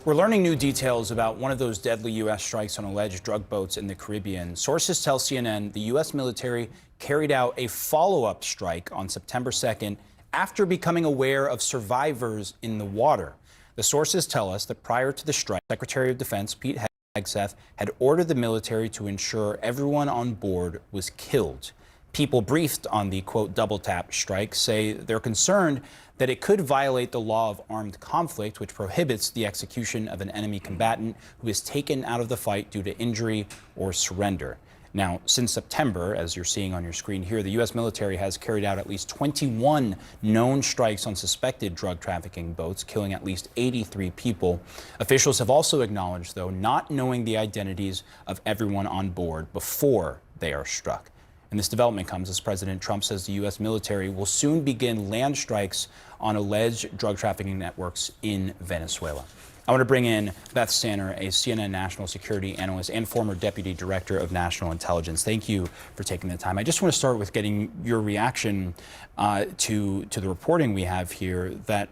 We're learning new details about one of those deadly U.S. strikes on alleged drug boats in the Caribbean. Sources tell CNN the U.S. military carried out a follow-up strike on September 2nd after becoming aware of survivors in the water. The sources tell us that prior to the strike, Secretary of Defense Pete Hegseth had ordered the military to ensure everyone on board was killed. People briefed on the, quote, double tap strike say they're concerned that it could violate the law of armed conflict, which prohibits the execution of an enemy combatant who is taken out of the fight due to injury or surrender. Now, since September, as you're seeing on your screen here, the U.S. military has carried out at least 21 known strikes on suspected drug trafficking boats, killing at least 83 people. Officials have also acknowledged, though, not knowing the identities of everyone on board before they are struck. And this development comes as President Trump says the U.S. military will soon begin land strikes on alleged drug trafficking networks in Venezuela. I want to bring in Beth Stanner, a CNN national security analyst and former deputy director of national intelligence. Thank you for taking the time. I just want to start with getting your reaction to the reporting we have here that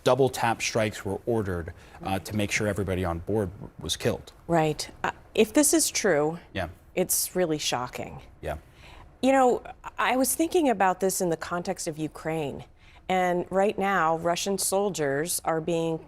double tap strikes were ordered to make sure everybody on board was killed. Right. If this is true, yeah, it's really shocking. Yeah. You know, I was thinking about this in the context of Ukraine. And right now, Russian soldiers are being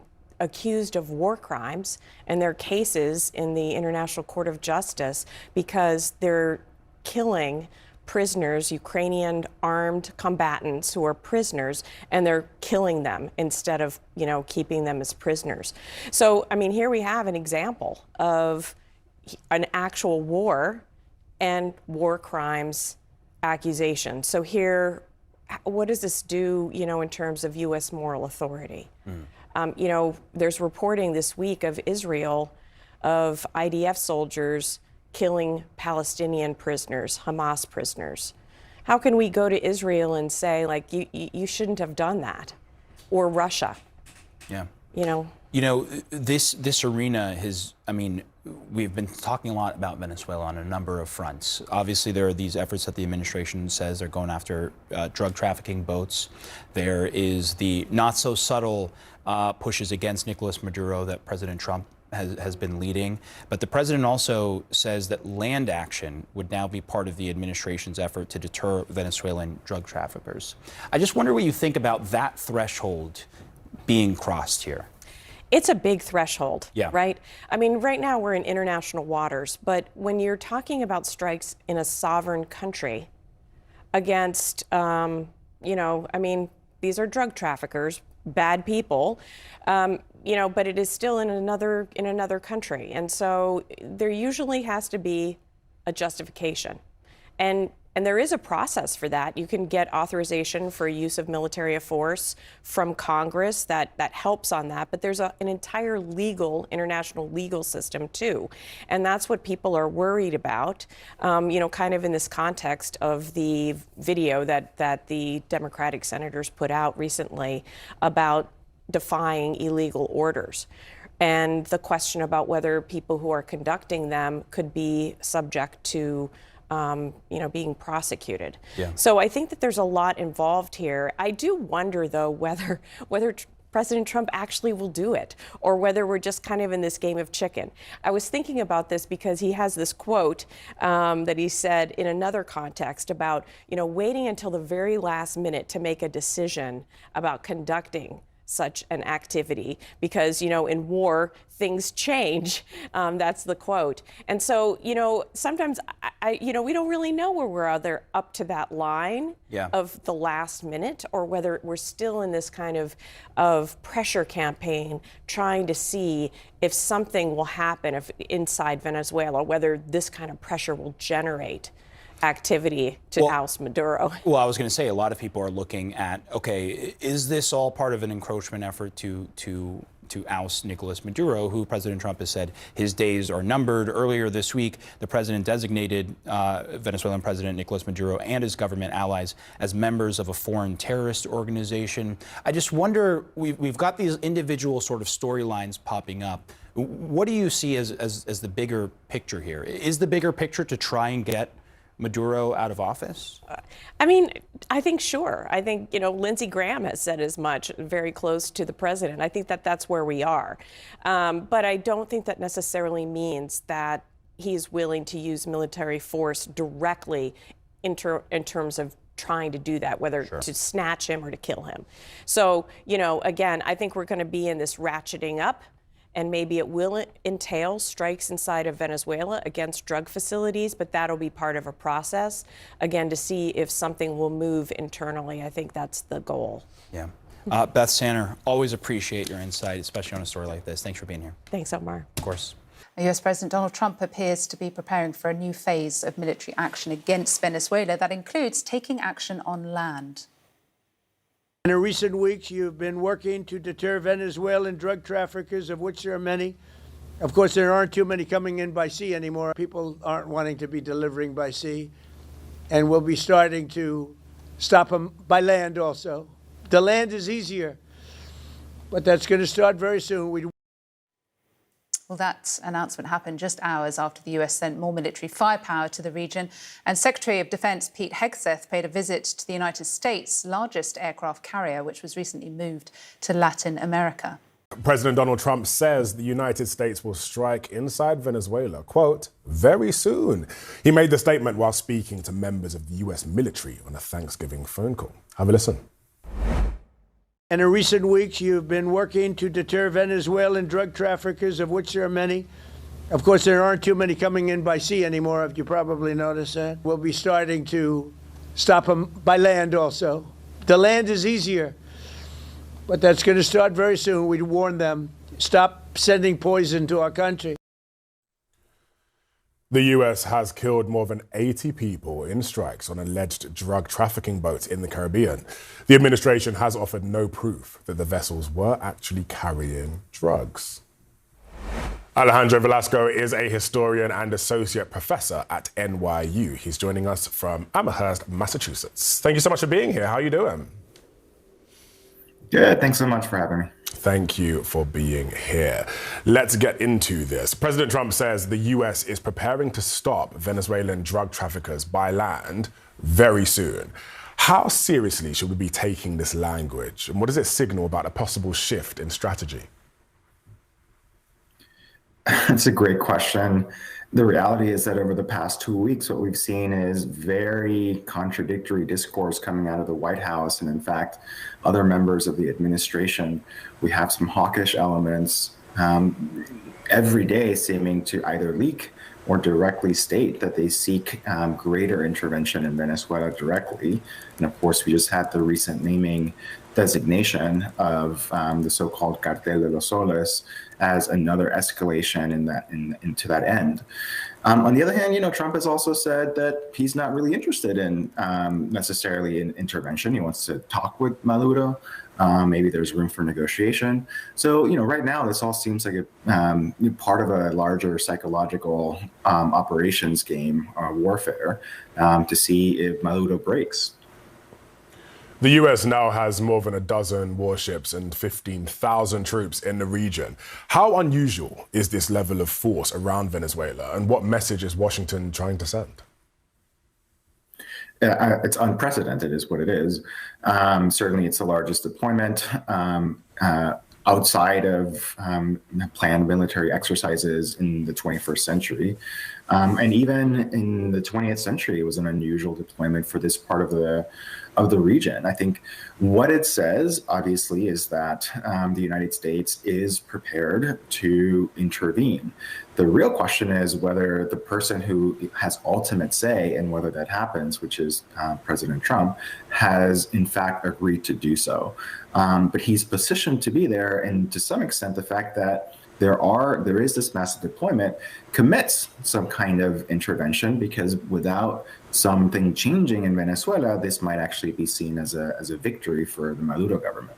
accused of war crimes, and their cases in the International Court of Justice because they're killing prisoners, Ukrainian armed combatants who are prisoners, and they're killing them instead of, keeping them as prisoners. So, I mean, here we have an example of an actual war and war crimes accusation. So here, what does this do, in terms of U.S. moral authority? There's reporting this week of Israel of IDF soldiers killing Palestinian prisoners, Hamas prisoners. How can we go to Israel and say, like, you shouldn't have done that? Or Russia? Yeah. This arena we've been talking a lot about Venezuela on a number of fronts. Obviously, there are these efforts that the administration says they're going after drug trafficking boats. There is the not so subtle pushes against Nicolas Maduro that President Trump has been leading. But the president also says that land action would now be part of the administration's effort to deter Venezuelan drug traffickers. I just wonder what you think about that threshold being crossed here. It's a big threshold, yeah, right? I mean, right now we're in international waters, but when you're talking about strikes in a sovereign country against, these are drug traffickers, bad people, but it is still in another country. And so there usually has to be a justification. And there is a process for that. You can get authorization for use of military force from Congress that helps on that. But there's an entire international legal system too. And that's what people are worried about, kind of in this context of the video that the Democratic senators put out recently about defying illegal orders. And the question about whether people who are conducting them could be subject to being prosecuted. Yeah. So I think that there's a lot involved here. I do wonder, though, whether President Trump actually will do it or whether we're just kind of in this game of chicken. I was thinking about this because he has this quote that he said in another context about, waiting until the very last minute to make a decision about conducting such an activity because, in war, things change. That's the quote. And so, sometimes, we don't really know where we're either up to that line of the last minute or whether we're still in this kind of pressure campaign trying to see if something will happen inside Venezuela, whether this kind of pressure will generate activity to oust Maduro. Well, I was going to say a lot of people are looking at, okay, is this all part of an encroachment effort to oust Nicolas Maduro, who President Trump has said his days are numbered. Earlier this week, the president designated Venezuelan President Nicolas Maduro and his government allies as members of a foreign terrorist organization. I just wonder, we've got these individual sort of storylines popping up. What do you see as the bigger picture here? Is the bigger picture to try and get Maduro out of office? I mean, I think sure. I think, Lindsey Graham has said as much, very close to the president. I think that that's where we are. But I don't think that necessarily means that he's willing to use military force directly in terms of trying to do that, whether to snatch him or to kill him. So, again, I think we're going to be in this ratcheting up, and maybe it will entail strikes inside of Venezuela against drug facilities, but that'll be part of a process, again, to see if something will move internally. I think that's the goal. Yeah. Beth Sanner, always appreciate your insight, especially on a story like this. Thanks for being here. Thanks, Omar. Of course. US President Donald Trump appears to be preparing for a new phase of military action against Venezuela that includes taking action on land. In recent weeks, you've been working to deter Venezuelan drug traffickers, of which there are many. Of course, there aren't too many coming in by sea anymore. People aren't wanting to be delivering by sea. And we'll be starting to stop them by land also. The land is easier, but that's going to start very soon. Well, that announcement happened just hours after the US sent more military firepower to the region. And Secretary of Defense Pete Hegseth paid a visit to the United States' largest aircraft carrier, which was recently moved to Latin America. President Donald Trump says the United States will strike inside Venezuela, quote, very soon. He made the statement while speaking to members of the US military on a Thanksgiving phone call. Have a listen. And in recent weeks, you've been working to deter Venezuelan drug traffickers, of which there are many. Of course, there aren't too many coming in by sea anymore, if you probably noticed that. We'll be starting to stop them by land also. The land is easier, but that's going to start very soon. We warn them, stop sending poison to our country. The US has killed more than 80 people in strikes on alleged drug trafficking boats in the Caribbean. The administration has offered no proof that the vessels were actually carrying drugs. Alejandro Velasco is a historian and associate professor at NYU. He's joining us from Amherst, Massachusetts. Thank you so much for being here. How are you doing? Good. Thanks so much for having me. Thank you for being here. Let's get into this. President Trump says the US is preparing to stop Venezuelan drug traffickers by land very soon. How seriously should we be taking this language? And what does it signal about a possible shift in strategy? That's a great question. The reality is that over the past 2 weeks, what we've seen is very contradictory discourse coming out of the White House and, in fact, other members of the administration. We have some hawkish elements every day seeming to either leak or directly state that they seek greater intervention in Venezuela directly. And of course, we just had the recent naming designation of the so-called Cartel de los Soles as another escalation into that end. On the other hand, Trump has also said that he's not really interested in necessarily in intervention. He wants to talk with Maduro. Maybe there's room for negotiation. So, right now, this all seems like a part of a larger psychological operations game, warfare, to see if Maduro breaks. The US now has more than a dozen warships and 15,000 troops in the region. How unusual is this level of force around Venezuela, and what message is Washington trying to send? It's unprecedented is what it is. Certainly it's the largest deployment outside of planned military exercises in the 21st century. And even in the 20th century, it was an unusual deployment for this part of the region. I think what it says, obviously, is that the United States is prepared to intervene. The real question is whether the person who has ultimate say in whether that happens, which is President Trump, has in fact agreed to do so. But he's positioned to be there, and to some extent, the fact that there is this massive deployment commits some kind of intervention, because without something changing in Venezuela, this might actually be seen as a victory for the Maduro government.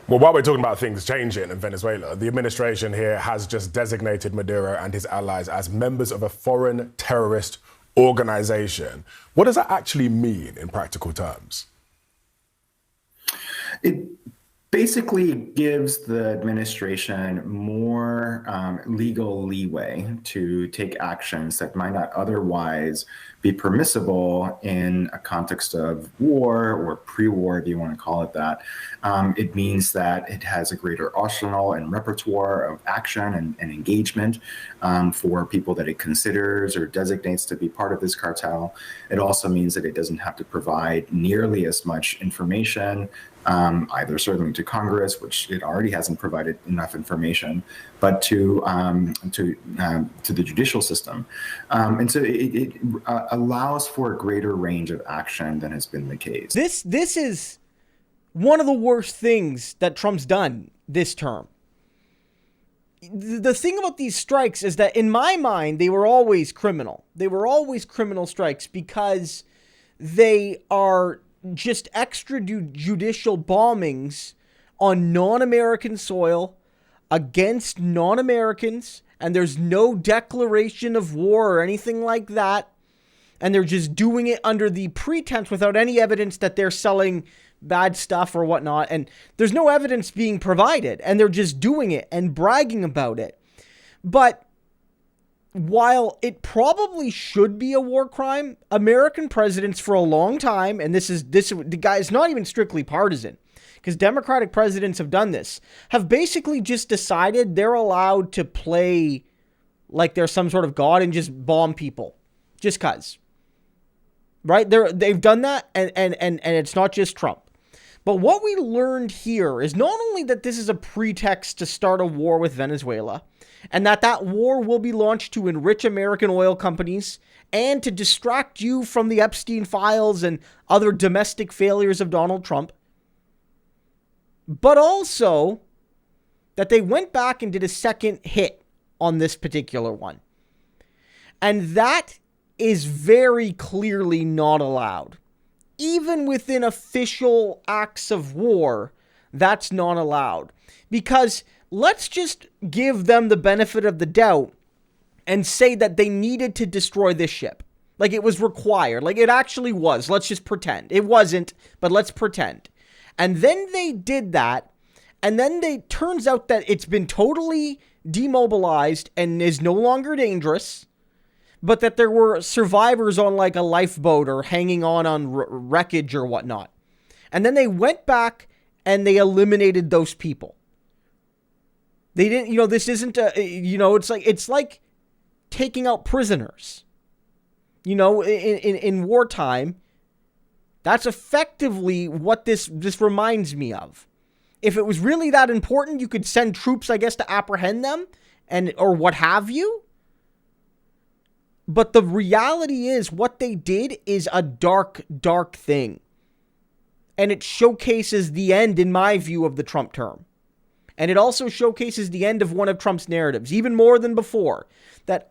Well, while we're talking about things changing in Venezuela, the administration here has just designated Maduro and his allies as members of a foreign terrorist organization. What does that actually mean in practical terms? Basically, it gives the administration more legal leeway to take actions that might not otherwise be permissible in a context of war or pre-war, if you want to call it that. It means that it has a greater arsenal and repertoire of action and engagement for people that it considers or designates to be part of this cartel. It also means that it doesn't have to provide nearly as much information, either certainly to Congress, which it already hasn't provided enough information, but to the judicial system, and so it allows for a greater range of action than has been the case. This is one of the worst things that Trump's done this term. The thing about these strikes is that, in my mind, they were always criminal. They were always criminal strikes because they are just extrajudicial bombings on non-American soil against non-Americans, and there's no declaration of war or anything like that, and they're just doing it under the pretense without any evidence that they're selling bad stuff or whatnot, and there's no evidence being provided, and they're just doing it and bragging about it. But while it probably should be a war crime, American presidents for a long time, and the guy is not even strictly partisan, because Democratic presidents have done this, have basically just decided they're allowed to play like they're some sort of god and just bomb people, just cause. Right? They've done that, and it's not just Trump. But what we learned here is not only that this is a pretext to start a war with Venezuela, and that war will be launched to enrich American oil companies and to distract you from the Epstein files and other domestic failures of Donald Trump, but also that they went back and did a second hit on this particular one. And that is very clearly not allowed. Even within official acts of war, that's not allowed. Because let's just give them the benefit of the doubt and say that they needed to destroy this ship. Like it was required. Like it actually was. Let's just pretend. It wasn't, but let's pretend. And then they did that. And then turns out that it's been totally demobilized and is no longer dangerous, but that there were survivors on like a lifeboat or hanging on wreckage or whatnot. And then they went back and they eliminated those people. They didn't, this isn't it's like taking out prisoners. In wartime, that's effectively what this reminds me of. If it was really that important, you could send troops, I guess, to apprehend them or what have you. But the reality is what they did is a dark, dark thing. And it showcases the end, in my view, of the Trump term. And it also showcases the end of one of Trump's narratives, even more than before.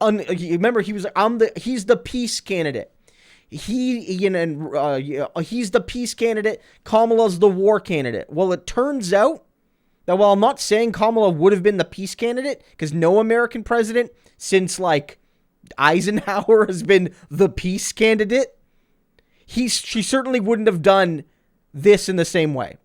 Remember, he's the peace candidate. He's the peace candidate. Kamala's the war candidate. Well, it turns out that while I'm not saying Kamala would have been the peace candidate, because no American president since Eisenhower has been the peace candidate, she certainly wouldn't have done this in the same way.